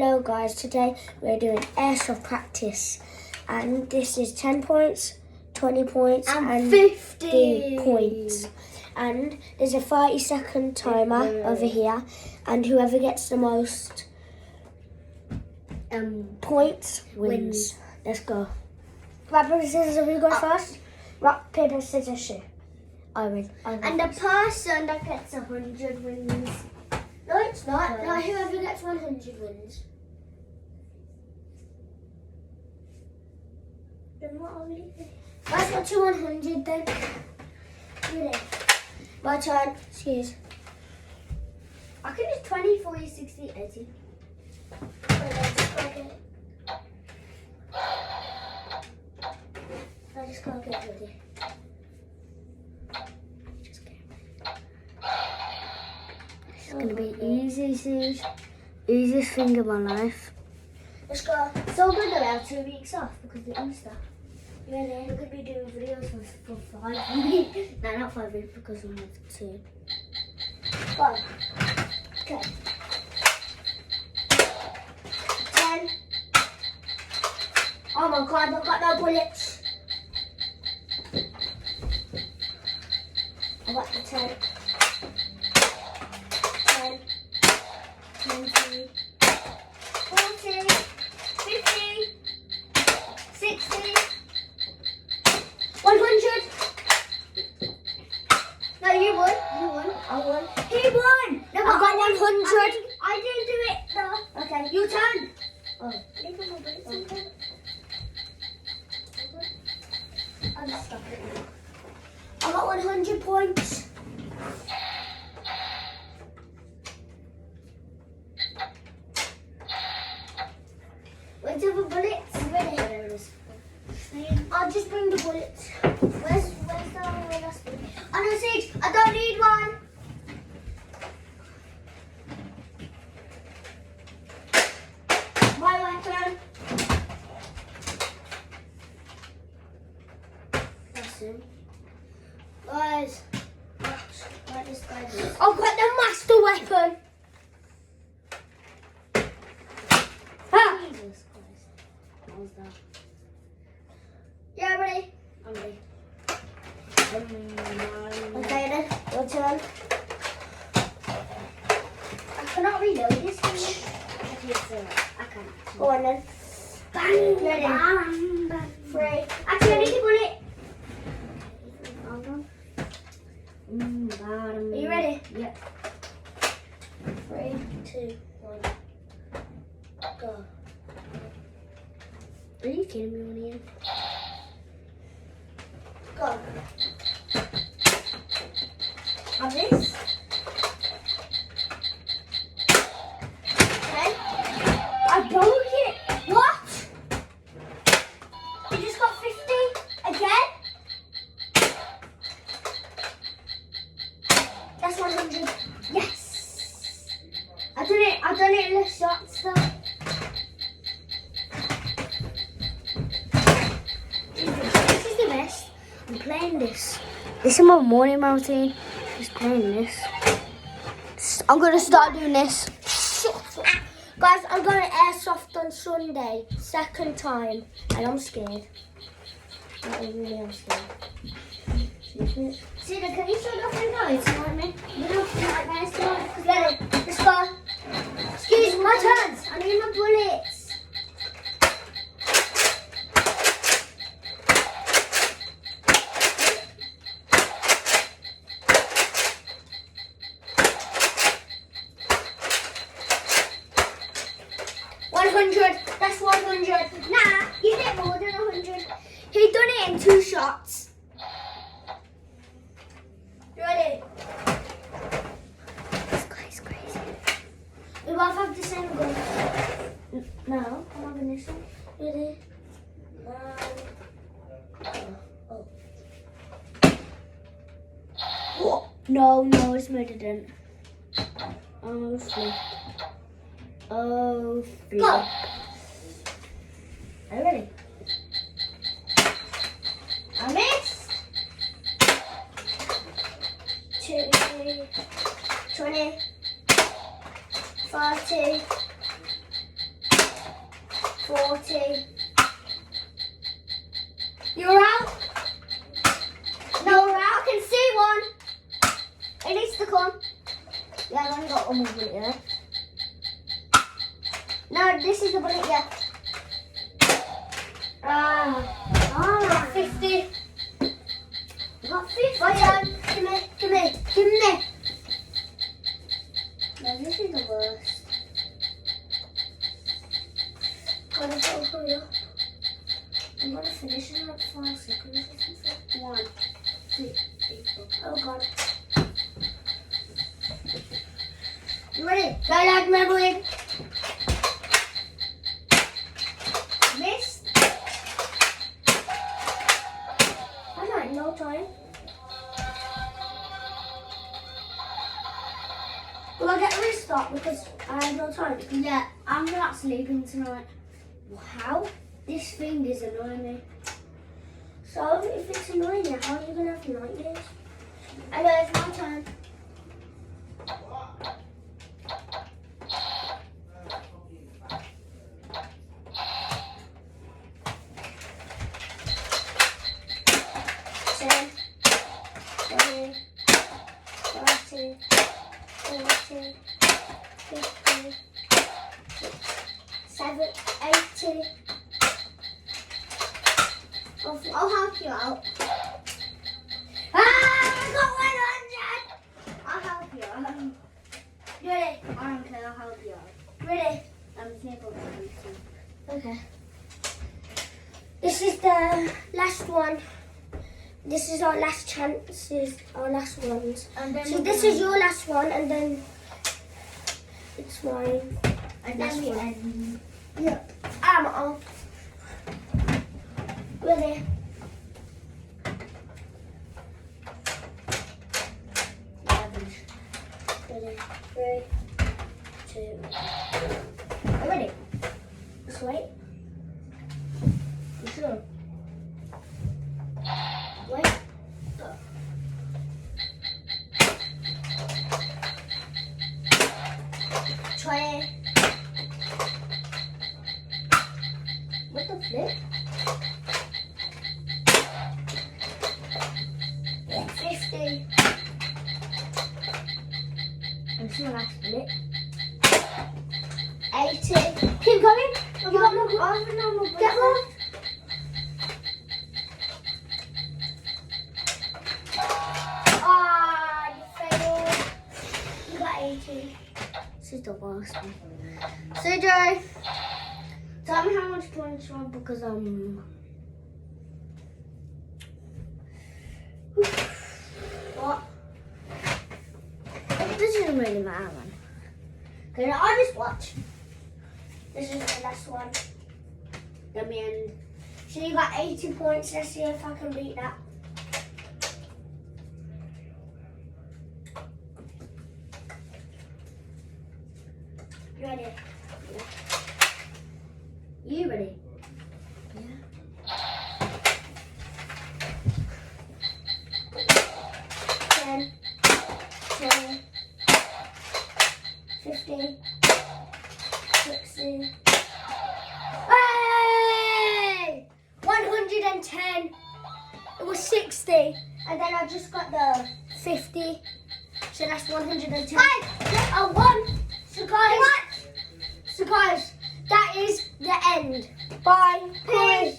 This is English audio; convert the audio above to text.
Hello guys, today we're doing airsoft practice and this is 10 points, 20 points and 50 points. And there's a 30-second timer over here and whoever gets the most points wins. Let's go. Rock, paper, scissors, who goes first? Rock, paper, scissors, shoot. I win. And the person that gets 100 wins. No, it's not. No, whoever gets 100 wins. Then what are we doing? Let's go to 100 then. Really? My turn. Excuse. I can do 20, 40, 60, 80. I just can't get ready. It's gonna be easiest thing of my life. Let's go. So we're gonna have 2 weeks off because of Easter. Really? We could be doing videos for 5 weeks. No, not 5 weeks because we have 2. Go on. Okay. 10. Oh my god, I've got no bullets. I got the 10. 10. 20. 40. 50. 60. 100. No, you won. You won. I won. He won. No, I got 100. I didn't do it though. Okay, your turn. Oh. Leave my bullets in there. I'll just stop it now. I got 100 points. Where's the bullets? Ready? There it is. I'll just bring the bullets. Where's the last one? Oh no, Sage, I don't need one. My weapon. That's him. Guys, watch what this guy does. I've got the master weapon. Jesus Christ. What was that? Yeah, ready? I'm ready. Okay then, your turn. I cannot reload this thing. I can't. Go on then. Bang! Ready? Bang, bang. 3. Actually, I need a bullet. Hold on. Are you ready? Yep. 3, 2, 1. Go. Are you kidding me, William? Go. On this? Okay. I broke it. What? You just got 50 again? That's 100. Yes. I done it in the shots though. This is the best. I'm playing this. This is my morning routine. Just playing this. I'm gonna start doing this. Guys, I'm going to airsoft on Sunday. 2nd time. And I'm scared. I really am scared. See, can you shut off your noise? You know what I mean? You don't like nice noise. Ready? Let's go. Excuse my turns. I need my bullets. That's 100. Nah, you did more than 100. He done it in 2 shots. You ready? This guy's crazy. We both have the same gun. No, I'm having this one. Ready? Oh. No, it's murdered. Oh, flip. Oh, flip. Go. Are you ready? I missed. 2, 20, 40, 40. You're out. No, you're out. I can see one. It needs to come. Yeah, I've only got one more bullet there. No, this is the bullet, yeah. Ah, 50. You got 50. Right on. Give me, give me, give me. No, this is the worst. Gotta go hurry up. I'm gonna finish in like 5 seconds or something. 1, 2, 3, 4. Oh god. You ready? Go like memory. Missed. I'm like no time. Will I get a restart because I have no time? Yeah, I'm not sleeping tonight. How? This thing is annoying me. So if it's annoying you, how are you gonna have night games? Anyway, it's my turn. I'll help you out. I got 100! I'll help you out. You ready? I don't care, I'll help you out. Ready? Simple. Okay. This is the last one. This is our last chance. This is our last ones. And then So this is your last one, and then it's mine. And then we end. Yep. I'm off. Ready? Ready? 3, 2. I'm ready. Just wait. You sure? Wait. Go. Try it. What the flip? 50. And this is my last minute. 80. Keep going. You got more. Get more. Ah, you failed. You got 80. This is the worst one. So, Joe, tell me how much points you want because what? It doesn't really matter, man. Okay, I'll just watch. This is the last one. Then we end. So you got 80 points. Let's see if I can beat that. You ready? Yeah. You ready? Yeah. 10, 20, 50, 60. Hey! 110. It was 60. And then I just got the 50. So that's 110. I won. So guys, that is the end. Bye. Peace.